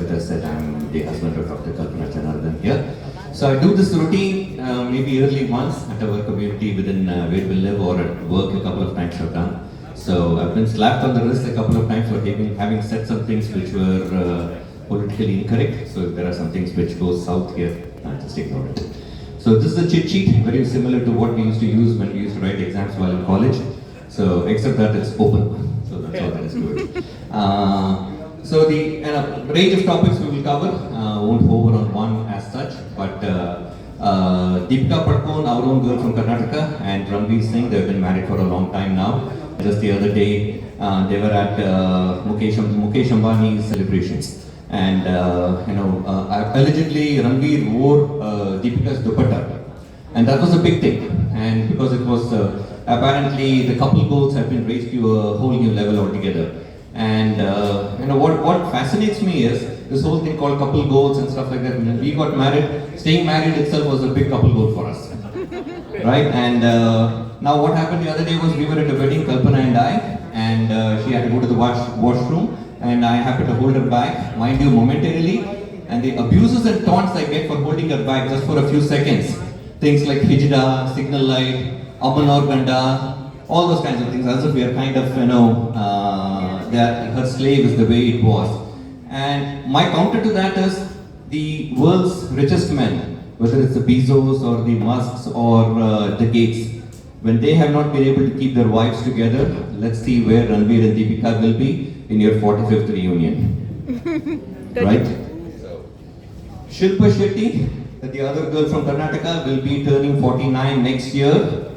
with us that I'm the husband of Dr. Kalpana Janardhan here. So I do this routine maybe early once at our community within where we live, or at work a couple of times I've done. So I've been slapped on the wrist a couple of times for having said some things which were politically incorrect. So if there are some things which go south here, just ignore it. So this is a cheat sheet, very similar to what we used to use when we used to write exams while in college. So except that it's open. So that's all there is to it. So the range of topics we will cover, won't hover on one as such, but Deepika Padukone, our own girl from Karnataka, and Ranveer Singh, they've been married for a long time now. Just the other day, they were at Mukesh Ambani's celebrations, and allegedly Ranveer wore Deepika's dupatta, and that was a big thing. And because it was apparently the couple goals have been raised to a whole new level altogether. And what fascinates me is this whole thing called couple goals and stuff like that. When we got married, staying married itself was a big couple goal for us, right? And now what happened the other day was we were at a wedding, Kalpana and I, and she had to go to the washroom, and I happened to hold her back, mind you, momentarily. And the abuses and taunts I get for holding her back just for a few seconds, things like hijda, signal light, Aman or Ganda, all those kinds of things, as if we are kind of, that her slave is the way it was. And my counter to that is the world's richest men, whether it's the Bezos or the Musks or the Gates, when they have not been able to keep their wives together, let's see where Ranveer and Deepika will be in your 45th reunion. Right? Shilpa Shetty, the other girl from Karnataka, will be turning 49 next year.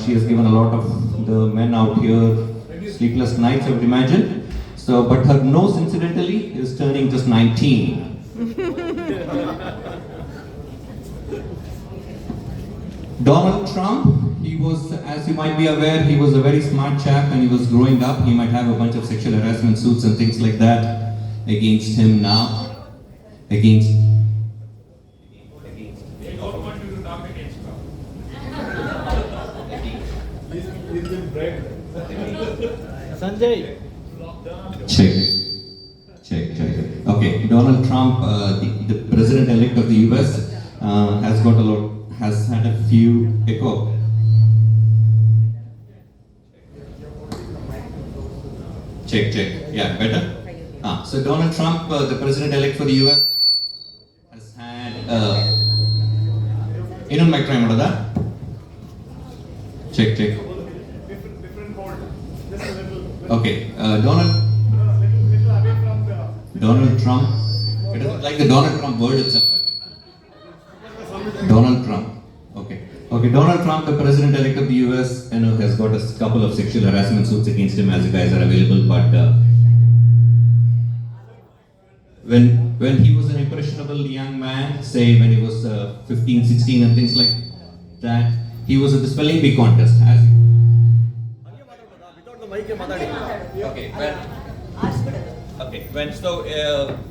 She has given a lot of the men out here sleepless nights, I would imagine. So, but her nose, incidentally, is turning just 19. Donald Trump, he was, as you might be aware, he was a very smart chap, and he was growing up. He might have a bunch of sexual harassment suits and things like that against him now. Against. They don't want you to talk against Trump. He's been bribed. Sanjay. Check. Okay, Donald Trump, the president-elect of the US, has had a few echo. Check. Yeah, better. So Donald Trump, the president-elect for the US, has had. Mic try ಮಾಡೋದಾ? Check. Different hold. Just a little. Okay, Little away from the. Donald Trump. It is like the Donald Trump word itself. Donald Trump. Okay, Donald Trump, the president-elect of the US, has got a couple of sexual harassment suits against him, as the guys are available. But when he was an impressionable young man, say when he was 15, 16 and things like that, he was at the spelling bee contest.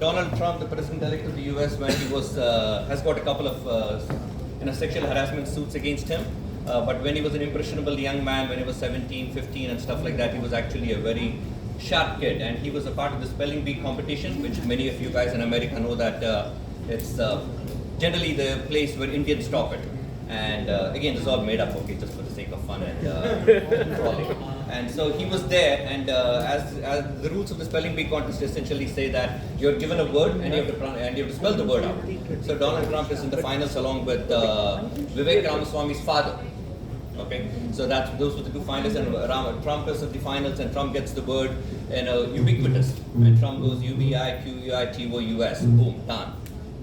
Donald Trump, the president-elect of the US, when he was has got a couple of sexual harassment suits against him. But when he was an impressionable young man, when he was 17, 15 and stuff like that, he was actually a very sharp kid, and he was a part of the spelling bee competition, which many of you guys in America know that it's generally the place where Indians top it. And again, this is all made up, okay, just for the sake of fun and frolic. And so he was there, and as the rules of the spelling bee contest essentially say that you're given a word and you have to spell the word out. So Donald Trump is in the finals along with Vivek Ramaswamy's father. Okay, so those were the two finalists, and Trump is at the finals, and Trump gets the word ubiquitous, and Trump goes UBIQUITOUS, boom, done.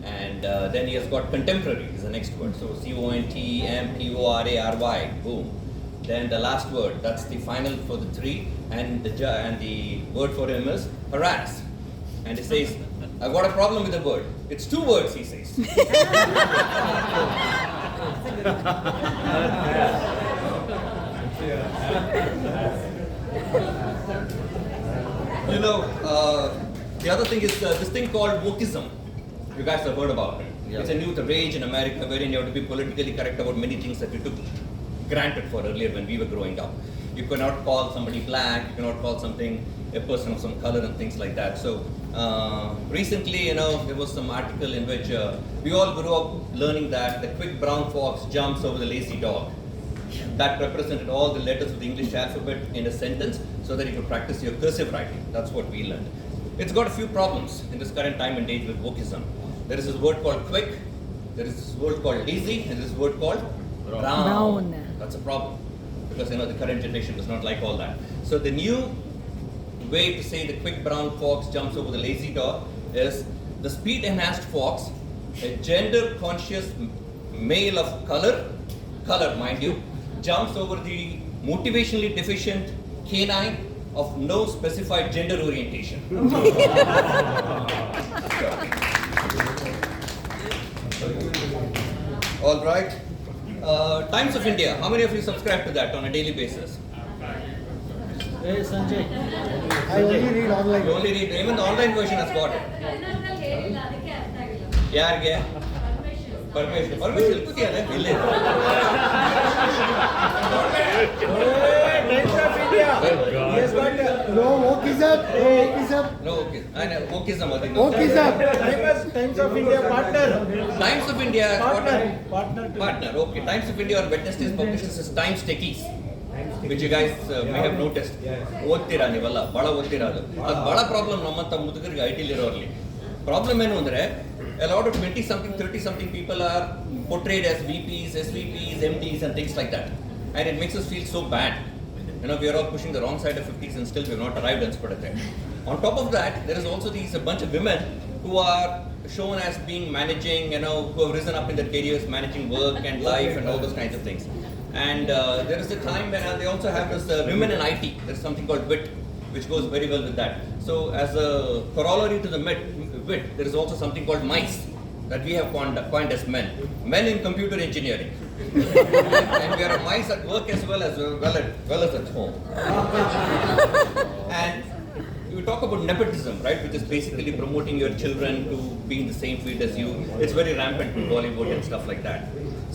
And then he has got contemporary is the next word, so CONTEMPORARY, boom. Then the last word, that's the final for the three, and the word for him is harass. And he says, I've got a problem with the word. It's two words, he says. The other thing is this thing called wokeism. You guys have heard about it. Yeah. It's a new rage in America wherein you have to be politically correct about many things that we took granted for earlier when we were growing up. You cannot call somebody black, you cannot call something a person of some color and things like that. So recently, there was some article in which we all grew up learning that the quick brown fox jumps over the lazy dog. That represented all the letters of the English alphabet in a sentence so that you could practice your cursive writing. That's what we learned. It's got a few problems in this current time and age with wokeism. There is this word called quick, there is this word called lazy, and there is this word called brown. That's a problem because the current generation does not like all that. So the new way to say the quick brown fox jumps over the lazy dog is the speed enhanced fox, a gender conscious male of color mind you, jumps over the motivationally deficient canine of no specified gender orientation. All right. Times of India. How many of you subscribe to that on a daily basis? Hey Sanjay. I only read online. You only read. Even the online version has got it. ಯಾರಿಗೆ ಪರಮೇಶ್ವರ್ ಕೂತಿಯಾನೆ ಇಲ್ಲಿ Yes, but no wokeism. No, okay. Wokeism, I think. Wokeism. Times of India partner. Times of India Partner. Okay. Times of India or Wednesdays publishes as Times Techies, which you guys may have noticed. ಓದ್ತೀರಾ ನೀವಲ್ಲ ಬಹಳ ಓದ್ತೀರಾ ಅದು ಬಹಳ problem ನಮ್ಮಂತ ಮುದುಕರಿಗೆ I ಟಿಲಿ ಇರೋರ್ಲಿ problem ಏನು ಅಂದ್ರೆ a lot of 20 something 30 something people are portrayed as VPs, SVPs, MDs and things like that, and it makes us feel so bad. We are all pushing the wrong side of 50s and still we have not arrived and spread it. On top of that, there is also a bunch of women who are shown as being managing, who have risen up in their careers, managing work and life and all those kinds of things. And there is a time when they also have this women in IT. There is something called WIT, which goes very well with that. So as a corollary to the WIT, there is also something called MICE that we have coined as men in computer engineering. And we are mice at work as well as at home. And we talk about nepotism, right, which is basically promoting your children to be in the same field as you. It's very rampant in Bollywood and stuff like that.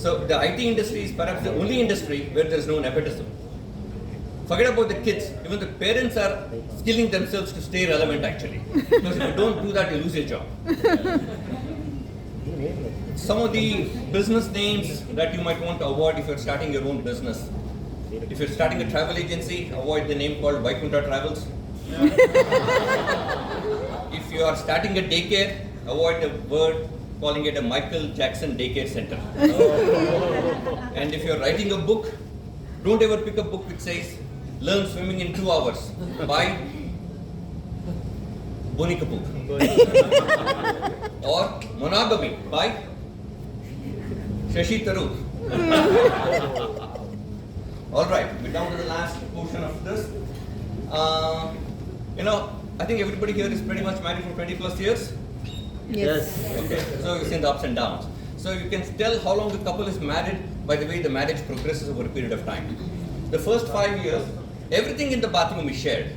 So the IT industry is perhaps the only industry where there is no nepotism. Forget about the kids. Even the parents are skilling themselves to stay relevant actually. Because if you don't do that, you lose your job. Some of the business names that you might want to avoid if you're starting your own business. If you're starting a travel agency, avoid the name called Vaikunta Travels. If you are starting a daycare, avoid the word calling it a Michael Jackson Daycare Center. And if you're writing a book, don't ever pick a book which says Learn Swimming in 2 hours by Boni Kapoor. Or Monogamy by Shashi Tharoor. All right, we're down to the last portion of this. I think everybody here is pretty much married for 20 plus years. Yes. Okay, so you've seen the ups and downs. So you can tell how long the couple is married by the way the marriage progresses over a period of time. The first 5 years, everything in the bathroom is shared.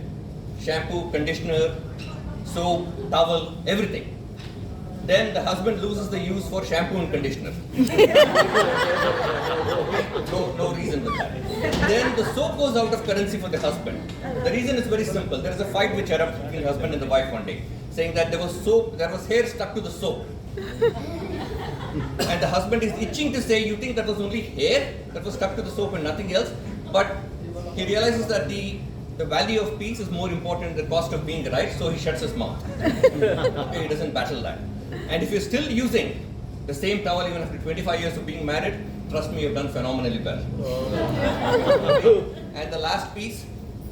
Shampoo, conditioner, soap, towel, everything. Then the husband loses the use for shampoo and conditioner. No reason with that. Then the soap goes out of currency for the husband. The reason is very simple. There is a fight which erupted between the husband and the wife one day, saying that there was hair stuck to the soap. And the husband is itching to say, you think that was only hair that was stuck to the soap and nothing else? But he realizes that the value of peace is more important than the cost of being right, so he shuts his mouth. Okay, he doesn't battle that. And if you're still using the same towel even after 25 years of being married, trust me, you've done phenomenally well. And the last piece,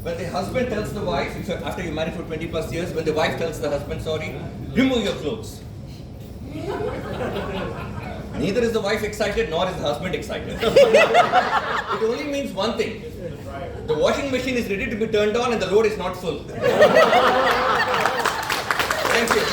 when the husband tells the wife, after you're married for 20 plus years, when the wife tells the husband, sorry, remove your clothes. Neither is the wife excited, nor is the husband excited. It only means one thing. The washing machine is ready to be turned on and the load is not full. Thank you.